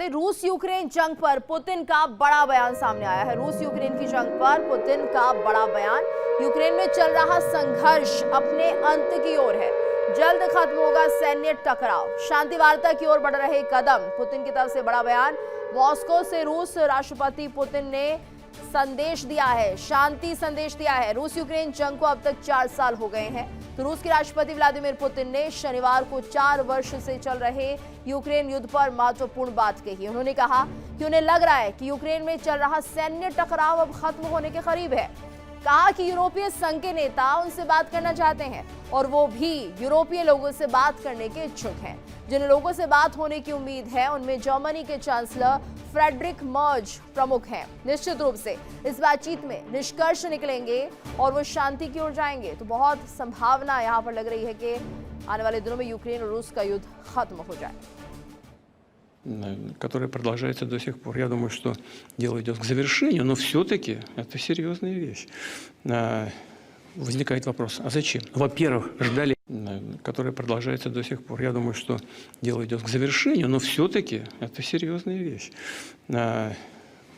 में रूस यूक्रेन जंग पर पुतिन का बड़ा बयान सामने आया है। रूस यूक्रेन की जंग पर पुतिन का बड़ा बयान। यूक्रेन में चल रहा संघर्ष अपने अंत की ओर है, जल्द खत्म होगा सैन्य टकराव, शांति वार्ता की ओर बढ़ रहे कदम। पुतिन की तरफ से बड़ा बयान। मॉस्को से रूस राष्ट्रपति पुतिन ने संदेश दिया है, शांति संदेश दिया है। रूस यूक्रेन जंग को अब तक 4 साल हो गए हैं। तो रूस के राष्ट्रपति व्लादिमीर पुतिन ने शनिवार को 4 वर्ष से चल रहे यूक्रेन युद्ध पर महत्वपूर्ण बात कही। उन्होंने कहा कि उन्हें लग रहा है कि यूक्रेन में चल रहा सैन्य टकराव अब खत्म होने के करीब है। कहा कि यूरोपीय संघ के नेता उनसे बात करना चाहते हैं और वो भी यूरोपीय लोगों से बात करने के इच्छुक हैं। जिन लोगों से बात होने की उम्मीद है उनमें जर्मनी के चांसलर फ्रेडरिक मर्ज प्रमुख हैं। निश्चित रूप से इस बातचीत में निष्कर्ष निकलेंगे और वो शांति की ओर जाएंगे। तो बहुत संभावना यहाँ पर लग रही है कि आने वाले दिनों में यूक्रेन और रूस का युद्ध खत्म हो जाए, который продолжается до сих пор. Я думаю, что дело идет к завершению, но все-таки это серьезная вещь. Возникает вопрос, а зачем? Во-первых, ждали, который продолжается до сих пор. Я думаю, что дело идет к завершению, но все-таки это серьезная вещь.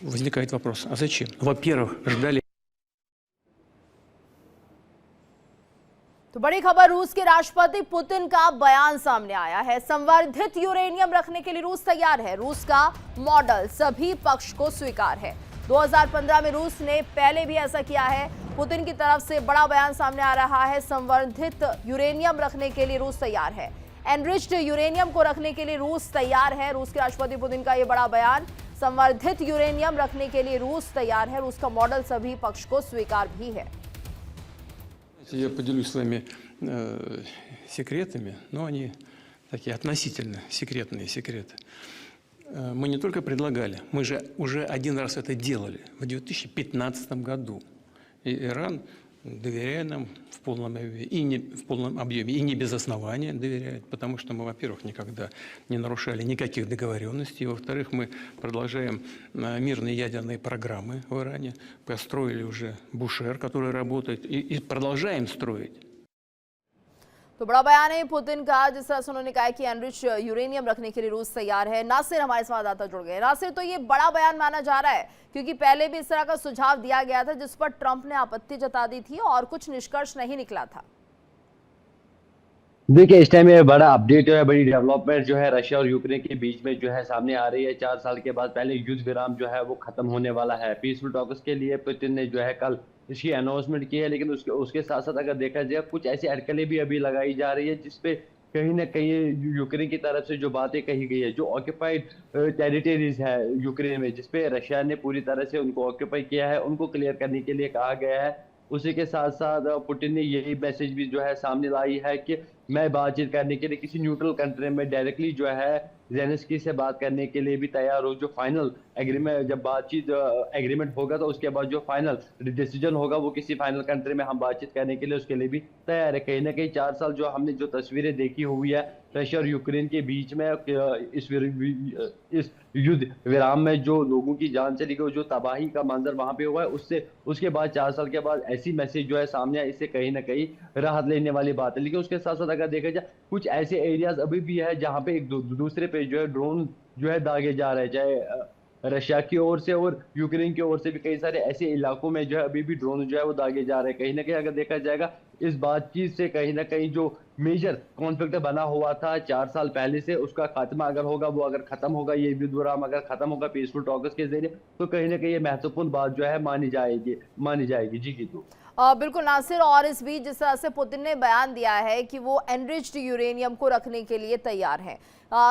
Возникает вопрос, а зачем? Во-первых, ждали. तो बड़ी खबर, रूस के राष्ट्रपति पुतिन का बयान सामने आया है। संवर्धित यूरेनियम रखने के लिए रूस तैयार है। रूस का मॉडल सभी पक्ष को स्वीकार है। 2015 में रूस ने पहले भी ऐसा किया है। पुतिन की तरफ से बड़ा बयान सामने आ रहा है। संवर्धित यूरेनियम रखने के लिए रूस तैयार है। एनरिच्ड यूरेनियम को रखने के लिए रूस तैयार है। रूस के राष्ट्रपति पुतिन का यह बड़ा बयान। संवर्धित यूरेनियम रखने के लिए रूस तैयार है। रूस का मॉडल सभी पक्ष को स्वीकार भी है। Я поделюсь с вами секретами, но они такие относительно секретные секреты. Мы не только предлагали, мы же уже один раз это делали в 2015 году. И Иран, доверяя нам в полном объеме, и не без основания доверяет, потому что мы, во-первых, никогда не нарушали никаких договоренностей, и, во-вторых, мы продолжаем мирные ядерные программы в Иране, построили уже Бушер, который работает, и продолжаем строить. तो बड़ा बयान है पुतिन का, जिस तरह से उन्होंने कहा कि एनरिच यूरेनियम रखने के लिए रूस तैयार है। नासिर हमारे संवाददाता जुड़ गए। नासिर, तो ये बड़ा बयान माना जा रहा है क्योंकि पहले भी इस तरह का सुझाव दिया गया था जिस पर ट्रंप ने आपत्ति जता दी थी और कुछ निष्कर्ष नहीं निकला था। देखिए, इस टाइम ये बड़ा अपडेट जो है, बड़ी डेवलपमेंट जो है रशिया और यूक्रेन के बीच में जो है सामने आ रही है। 4 साल के बाद पहले युद्ध विराम जो है वो खत्म होने वाला है। पीसफुल टॉक्स के लिए पुतिन ने जो है कल इसकी अनाउंसमेंट की है, लेकिन उसके साथ साथ अगर देखा जाए कुछ ऐसी अटकलें भी अभी लगाई जा रही है जिसपे कहीं ना कहीं यूक्रेन की तरफ से जो बातें कही गई है, जो ऑक्यूपाइड टेरिटरीज है यूक्रेन में, जिसपे रशिया ने पूरी तरह से उनको ऑक्यूपाई किया है, उनको क्लियर करने के लिए कहा गया है। उसी के साथ साथ पुतिन ने यही मैसेज भी जो है सामने लाई है कि मैं बातचीत करने के लिए किसी न्यूट्रल कंट्री में डायरेक्टली जो है ज़ेलेंस्की से बात करने के लिए भी तैयार हो। जो फाइनल एग्रीमेंट, जब बातचीत एग्रीमेंट होगा तो उसके बाद जो फाइनल डिसीजन होगा वो किसी फाइनल कंट्री में हम बातचीत करने के लिए उसके लिए भी तैयार है। कहीं ना कहीं 4 साल जो हमने जो तस्वीरें देखी हुई है रशिया और यूक्रेन के बीच में, इस युद्ध विराम में जो लोगों की जान चली गई, जो तबाही का मंजर वहां पे हुआ है, उसके बाद 4 साल के बाद ऐसी मैसेज जो है सामने आया, इससे कहीं ना कहीं राहत लेने वाली बात है। लेकिन उसके साथ साथ अगर देखा जाए कुछ ऐसे एरियाज अभी भी है जहाँ पे एक दूसरे पे जो है ड्रोन जो है दागे जा रहे हैं, चाहे रशिया की ओर से और यूक्रेन की ओर से भी कई सारे ऐसे इलाकों में जो है अभी भी ड्रोन जो है वो दागे जा रहे हैं। कहीं ना कहीं अगर देखा जाएगा इस बातचीत से कहीं ना कहीं जो मेजर कॉन्फ्लिक्ट बना हुआ था 4 साल पहले से, उसका खात्मा अगर होगा, वो अगर खत्म होगा, ये युद्ध विराम अगर खत्म होगा पीसफुल टॉक्स के जरिए, तो कहीं ना कहीं ये महत्वपूर्ण बात जो है मानी जाएगी। जी की तो बिल्कुल नासिर, और इस बीच जिस तरह से पुतिन ने बयान दिया है कि वो एनरिच्ड यूरेनियम को रखने के लिए तैयार हैं,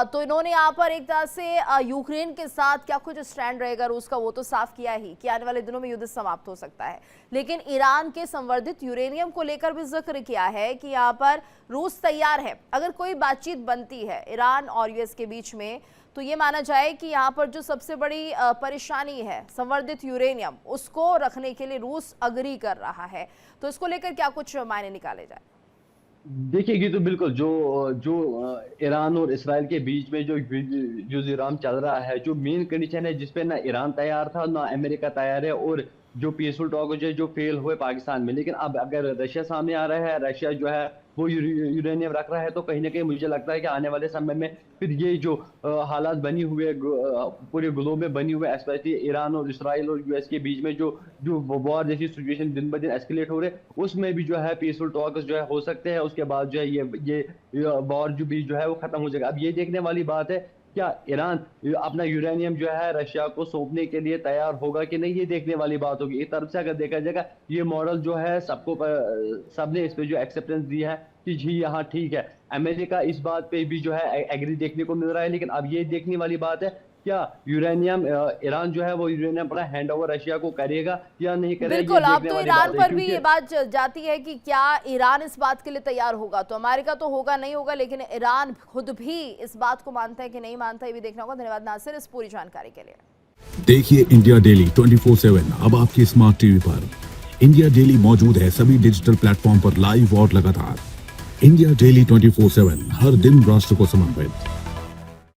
तो इन्होंने यहाँ पर एक तरह से यूक्रेन के साथ क्या कुछ स्टैंड रहेगा रूस का वो तो साफ किया ही कि आने वाले दिनों में युद्ध समाप्त हो सकता है, लेकिन ईरान के संवर्धित यूरेनियम को लेकर भी जिक्र किया है कि यहाँ पर रूस तैयार है। अगर कोई बातचीत बनती है ईरान और यूएस के बीच में तो ये माना जाए कि यहाँ पर जो सबसे बड़ी परेशानी है संवर्धित यूरेनियम, उसको रखने के लिए रूस अग्री कर रहा है। तो इसको लेकर क्या कुछ मायने निकाले जाए? देखिए, ये तो बिल्कुल जो ईरान और इसराइल के बीच में जो युद्ध विराम चल रहा है, जो मेन कंडीशन है जिसपे ना ईरान तैयार था ना अमेरिका तैयार है, और जो पीसफुल टॉक जो फेल हुए पाकिस्तान में। लेकिन अब अगर रशिया सामने आ रहा है, रशिया जो है वो यूरेनियम रख रहा है, तो कहीं ना कहीं मुझे लगता है कि आने वाले समय में फिर ये जो हालात बनी हुए पूरे ग्लोब में बनी हुए, स्पेशली ईरान और इसराइल और यूएस के बीच में जो वॉर जैसी सिचुएशन दिन ब दिन एस्केलेट हो रहे, उसमें भी जो है पीसफुल टॉक्स जो है हो सकते हैं। उसके बाद जो है ये वॉर जो है वो खत्म हो जाएगा। अब ये देखने वाली बात है क्या ईरान अपना यूरेनियम जो है रशिया को सौंपने के लिए तैयार होगा कि नहीं, ये देखने वाली बात होगी। एक तरफ से अगर देखा जाएगा ये मॉडल जो है सबने इस पे जो एक्सेप्टेंस दी है कि जी यहाँ ठीक है, अमेरिका इस बात पे भी जो है एग्री देखने को मिल रहा है। लेकिन अब ये देखने वाली बात है क्या यूरेनियम ईरान जो है वो यूरेनियम अपना हैंड ओवर रशिया को करेगा या नहीं करेगा। बिल्कुल, अब तो ईरान पर भी ये बात जाती है कि क्या ईरान इस बात के लिए तैयार होगा। तो अमेरिका तो होगा नहीं होगा, लेकिन ईरान खुद भी इस बात को मानता है कि नहीं मानता, ये भी देखना होगा। धन्यवाद नासिर इस पूरी जानकारी के लिए। देखिए इंडिया डेली 24/7 अब आपके स्मार्ट टीवी पर। इंडिया डेली मौजूद है सभी डिजिटल प्लेटफॉर्म पर लाइव और लगातार। इंडिया डेली 24/7 हर दिन राष्ट्र को समर्पित।